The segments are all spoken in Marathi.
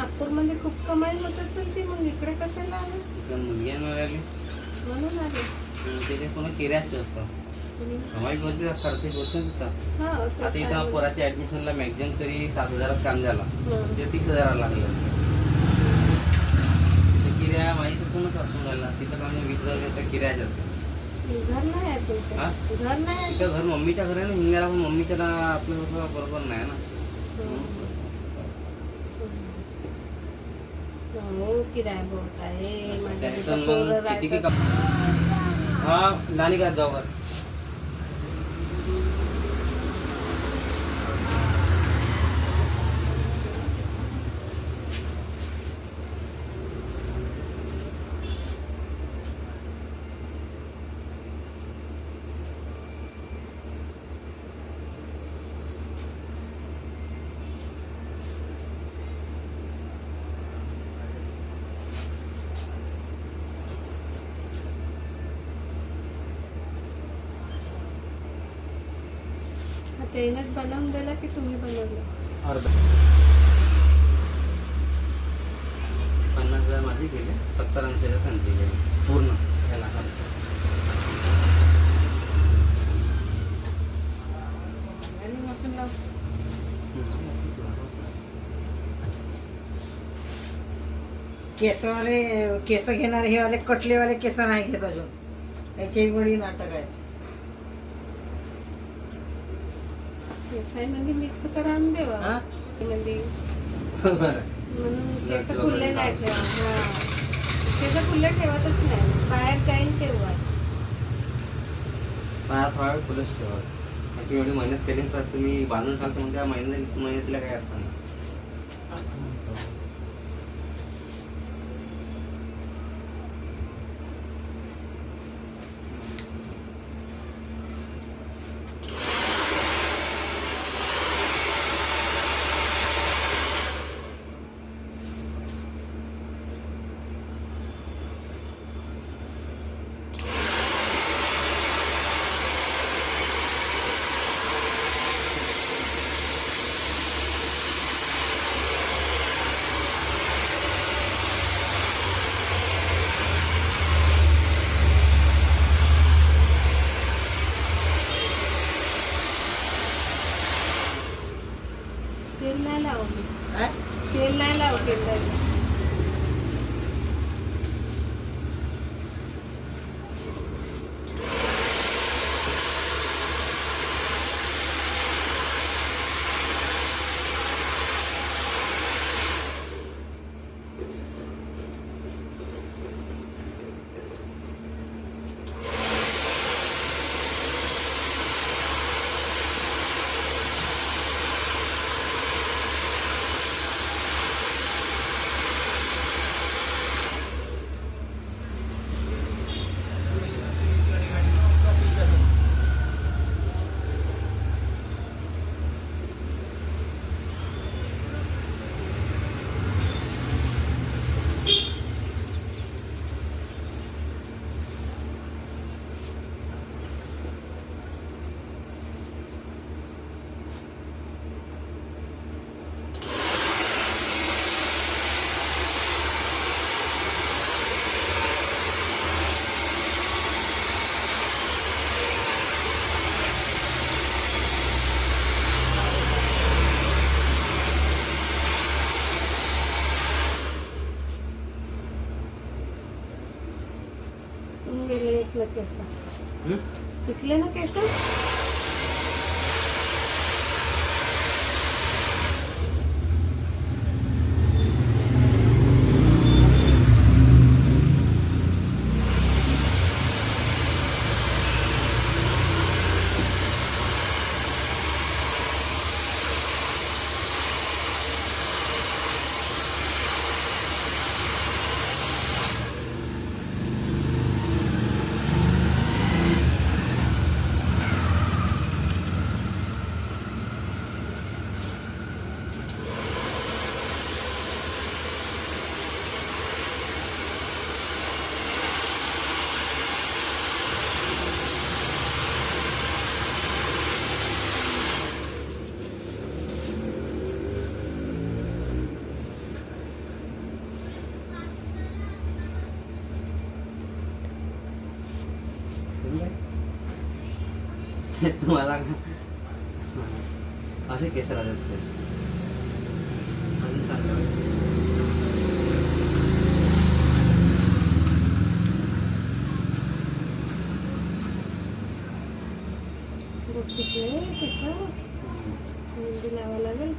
नागपूरमध्ये खूप कमाई होत असेल ती, मग इकडे कशाला आले? पण मुलगी मिळाली म्हणून आले. त्याचे पुन्हा किरायाच होतं. कमाई होती का खर्च होत ना तिथं. हा, ते आता इथं आहे. पोराच्या ऍडमिशनला मॅक्झिमम तरी 7,000 काम झाला. हं. ते 30,000 लागले असते. ते किराया माहिती कोणच वाचून राहिला. तिथं का म्हणजे 20,000 असा किराया जातो. घर नाही आहे तुमचं? हा? घर नाही आहे? तिथं घर मम्मीच्या घर आहे ना, हिंगाला पण मम्मीच्या ना आपलं बरोबर नाही ना. हो, किराया बहुत आहे. माझे त्याचं तिथं मग पोरं किती की राहतात. हा नानी का जाऊ का. त्यानेच बनवून दिला की तुम्ही बनवलं? अर्धा 50,000 माझे गेले, 70-80,000 त्यांचे गेले पूर्ण ह्याला खर्च. आणि आपण लावू. केसवाले केस घेणारे हे वाले कटलेवाले केस नाही घेत अजून. याचे बडी नाटक आहे. केसांमध्ये मिक्स करा आणि देवा. हा? म्हणजे बरं. म्हणून केस खुले नाही ठेवा. हा, केस खुले ठेवतच नाही, बाहेर जाईन तेव्हा. पण आता थोडा वेळ फुलच ठेवा. बाकी एवढी मेहनत केली तर तुम्ही बांधून टाकता मग त्या मेहनतीला काय अर्थ नाही. तेल नाही लावू. हा? तेल नाही लावू केसाला. गेले इथलं केस. पिकले ना केस. लांब आहे. तुम्हाला असे केस राहतात ते अजून चांगलं वाटतं. बघ किती आहे केस. मेहंदी लावावं लागेल.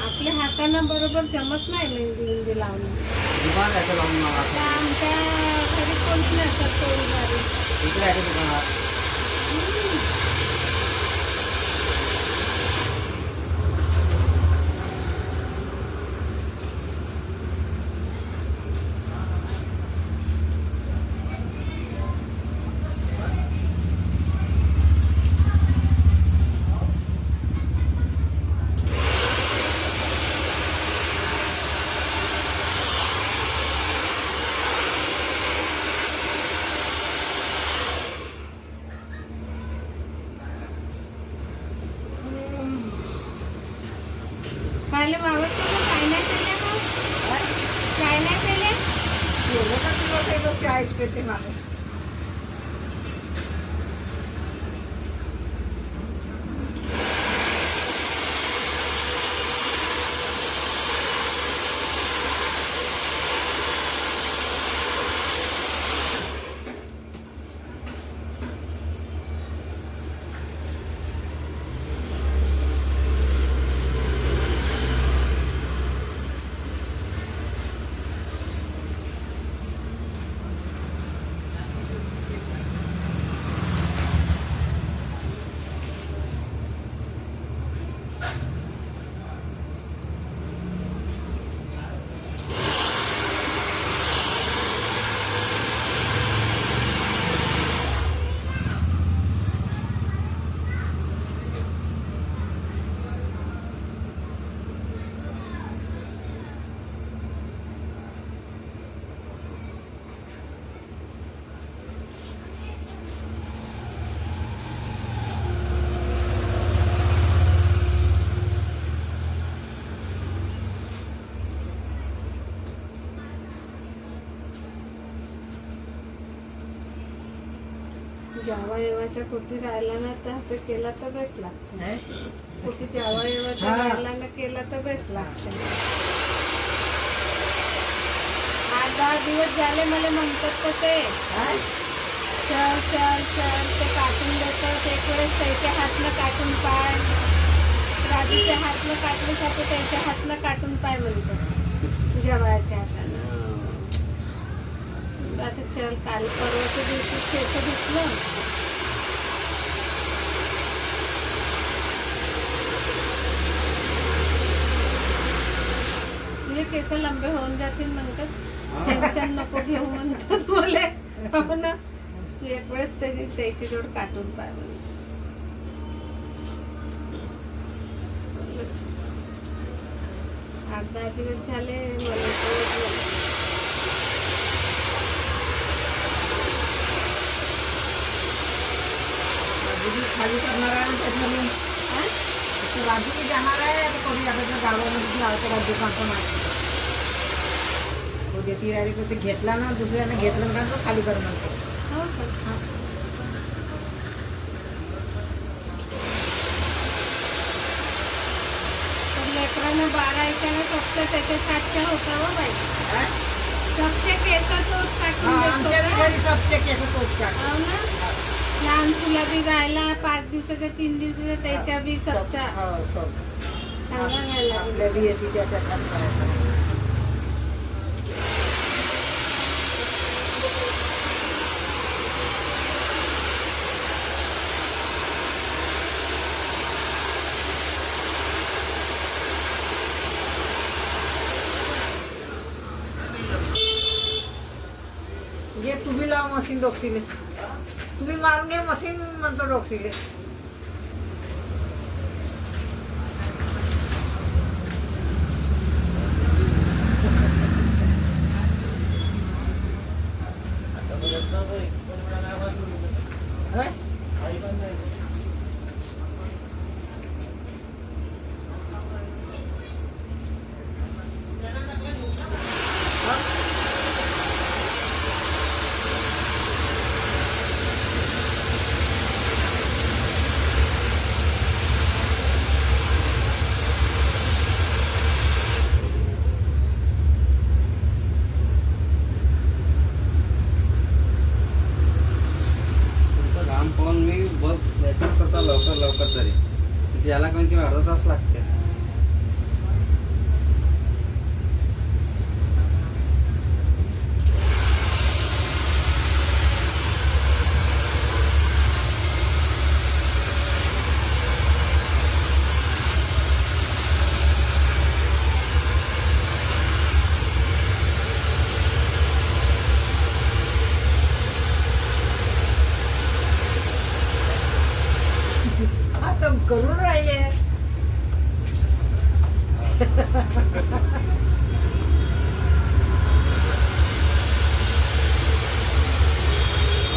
आपल्या हातानं बरोबर जमत नाही मेहंदी लावणं. दुकान त्याचं लावून मला आता आमच्या घरी कोणच नाही असत तोडणारे. इकडे आहे दुकानात. खायला मावत काय नाही केल्या मग? काय नाही केल्या? एवढं का तुला काही गोष्टी ऐकते ते मागे. जावा येवाच्या कुठे राहिला ना तर असं केला तर बेस्ट लागतं. नाही? कुठे जावा येवाच्या हा. राहिला ना केला तर बेस्ट लागतं. 8-10 दिवस झाले मला म्हणतात तर ते काय? चल चल चल ते काटून देतात. एक वेळेस त्याच्या हातनं काटून पाय, राजूच्या हातनं काटलं जातं, त्याच्या हातनं काटून पाय म्हणतात जेवायच्या हातानं. आता चल काल परवाच्या दिवशी केस धुतलं. तुझे केस लंबे होऊन जातील म्हणतात. टेन्शन नको घेऊ म्हणतात मला. हो ना, तू एक वेळेस त्याची जोड काटून पाय म्हणतात. 8-10 दिवस झाले मला तो राजूजी खाली करणार आहे ना त्याच्यामध्ये. तर राजूजी जाणार आहे आता कोणी आता गावामध्ये लावतो का दुकानचं माहिती. उद्या ती डायरेक्ट ते घेतला ना दुसऱ्याने घेतलं ना तो खाली कर म्हणतो. हो का? तर लेकरानं 12 एकाने फक्त त्याच्या साठच्या होता हो बाई. काय? सबचे केस तोच काटून हा, देतो आमच्या का? घरी सबचे केस तोच काढ. हो ना, लहान तुला बी राहिला 5 दिवसाचा 3 दिवसाचा त्याच्या बी सबचा हो, सब. चांगला नाही आपल्या लागला. बी येते त्याच्यात हात करायचा. घे तुम्ही लावा मशीन डोकशीले. तुम्ही मारून घे मशीन म्हणतो डोकशीले.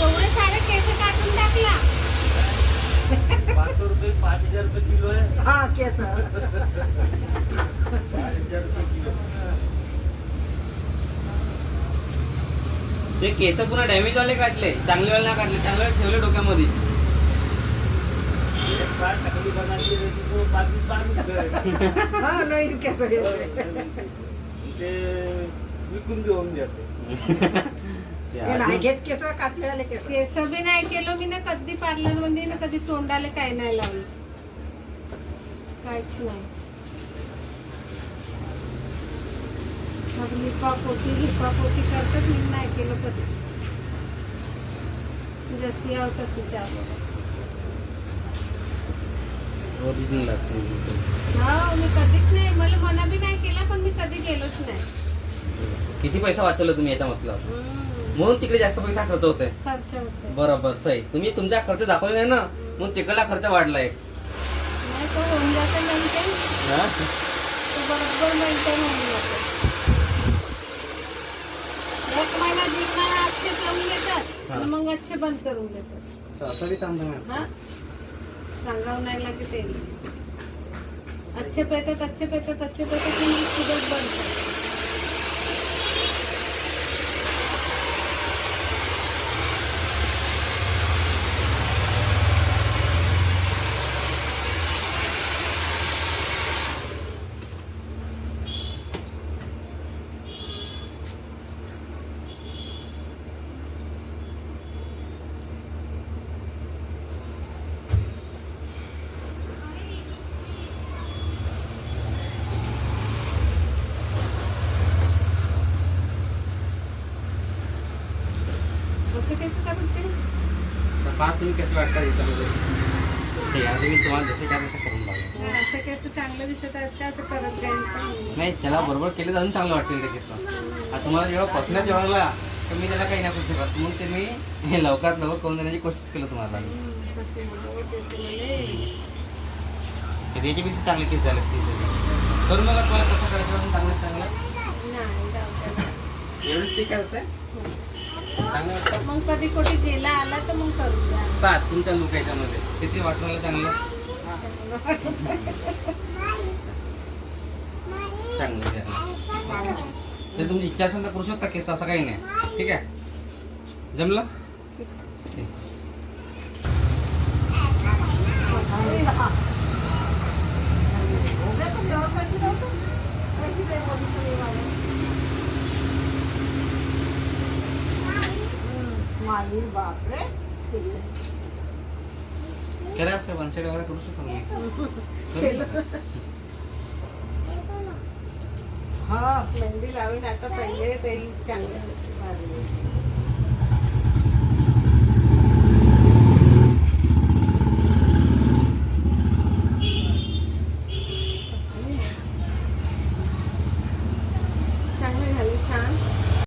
एवढे सारे केस काटून टाकला. 500 रुपये 5000 रुपये किलो है. हा केस 5000 रुपये किलो. ते केस पुन्हा डॅमेज वाले काढले, चांगले वाले नाही काढले, चांगले वाले ठेवले डोक्यामध्ये. एक बार टकली बनाती रहती तो बाद में हा नाही केस ते विकून घेऊन जाते. नाही घेत केस काटलेले केस केस बी नाही केलं मी ना, कधी पार्लर मध्ये ना कधी तोंडाला काही नाही लावलं, काहीच नाही. मग लिपापोती करतात, मी नाही केलं कधी. जशी आव तशी चालू. ओरिजिनल लागते. हा मी कधीच नाही, मला मना बी नाही केला, पण मी कधी गेलोच नाही. किती पैसा वाचवला तुम्ही याचा मतलब? हम्म. म्हणून तिकडे जास्त पैसा खर्च होते. खर्च होते. बरोबर सही. तुम्ही तुमचा खर्च दाखवला नाही ना, म्हणून तिकडला खर्च वाढलाय. नाही तो होऊन जातं मेंटेन, हा? तो बरोबर मेंटेन होऊन जातं. एक महिना दीड महिना अच्छे लावून घेतात आणि मग अच्छे बंद करून देतात. असं बी थांबतो मॅम. हा सांगावं नाही लागत ते. अच्छे पेतात की तुझंच बंद करतात. असं कसं करत ते? तर पहा तुम्ही कसे वाटतात याच्यामध्ये. ते याआधी मी तुम्हाला जसे काय तसं करून बघा. असं कसं चांगलं दिसत आहे का असं करत जाईल का? नाही, त्याला बरोबर केले तर अजून चांगलं वाटेल ते केस. आता तुम्हाला जेव्हा पसण्यात जेवढला तर मी त्याला काही नाही करू शकत, म्हणून ते मी हे लवकरात लवकर करून देण्याची कोशिश केलं तुम्हाला. कसं आवडते ते मला. त्याच्यापेक्षा चांगले केस झाले असतील त्याचे. करून मला तुम्हाला कसं करायचं अजून चांगलं चांगलं. नाही, जाऊ द्या. एवढंच ठीक आहे असं चांगलं वाटतं. मग कधी कुठे गेला आला तर मग करू द्या. पहा तुमचा लुक याच्यामध्ये किती वाटलं चांगलं चांगलं आहे. ते तुमची इच्छा असेल तर करू शकता केस, असं काही नाही. ठीक आहे, जमलं. बापरे करा असं वन साईड वगैरे करू शकतो तुम्ही. हा मेहंदी लावून आता पहिले ते चांगलं